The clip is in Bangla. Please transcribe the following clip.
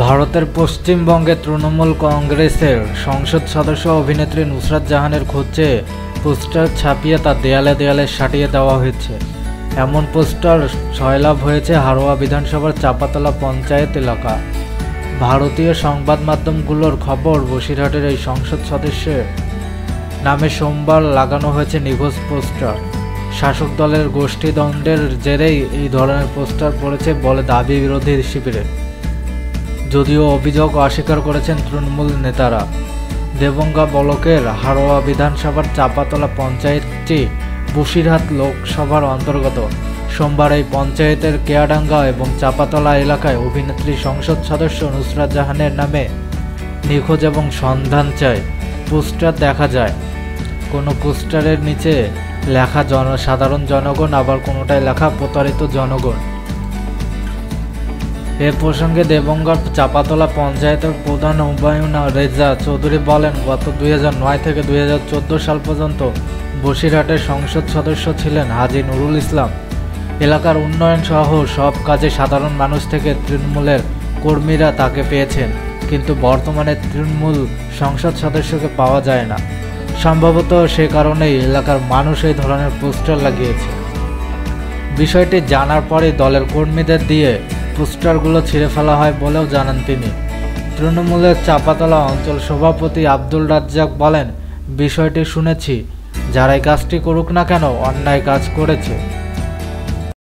ভারতের পশ্চিমবঙ্গে তৃণমূল কংগ্রেসের সংসদ সদস্য অভিনেত্রী নুসরাত জাহানের খোঁজে পোস্টার ছাপিয়ে তা দেয়ালে দেয়ালে সাটিয়ে দেওয়া হয়েছে। এমন পোস্টার সয়লাভ হয়েছে হারোয়া বিধানসভার চাপাতলা পঞ্চায়েত এলাকা। ভারতীয় সংবাদ মাধ্যমগুলোর খবর, বসিরহাটের এই সংসদ সদস্যের নামে সোমবার লাগানো হয়েছে নিখোঁজ পোস্টার। শাসক দলের গোষ্ঠীদ্বন্দ্বের জেরেই এই ধরনের পোস্টার পড়েছে বলে দাবি বিরোধী শিবিরের, যদিও অভিযোগ অস্বীকার করেছেন তৃণমূল নেতারা। দেবঙ্গা ব্লকের হারোয়া বিধানসভার চাপাতলা পঞ্চায়েতটি বসিরহাট লোকসভার অন্তর্গত। সোমবার এই পঞ্চায়েতের কেয়াডাঙ্গা এবং চাপাতলা এলাকায় অভিনেত্রী সংসদ সদস্য নুসরাত জাহানের নামে নিখোঁজ এবং সন্ধান চায় পোস্টার দেখা যায়। কোনো পোস্টারের নিচে লেখা সাধারণ জনগণ, আবার কোনোটায় লেখা প্রতারিত জনগণ। এ প্রসঙ্গে দেবঙ্গার চাপাতলা পঞ্চায়েতের প্রধান হুমায়ুন রেজা চৌধুরী বলেন, গত 2009 থেকে 2014 সাল পর্যন্ত বসিরহাটের সংসদ সদস্য ছিলেন হাজী নুরুল ইসলাম। এলাকার উন্নয়ন সহ সব কাজে সাধারণ মানুষ থেকে তৃণমূলের কর্মীরা তাকে পেয়েছেন, কিন্তু বর্তমানে তৃণমূল সংসদ সদস্যকে পাওয়া যায় না। সম্ভবত সে কারণেই এলাকার মানুষ এই ধরনের পোস্টার লাগিয়েছে। বিষয়টি জানার পরে দলের কর্মীদের দিয়ে পোস্টারগুলো ছিঁড়ে ফেলা হয় বলেও জানান তিনি। তৃণমূলের চাপাতলা অঞ্চল সভাপতি আব্দুল রাজ্জাক বলেন, বিষয়টি শুনেছি, যারাই কাজটি করুক না কেন অন্যায় কাজ করেছে।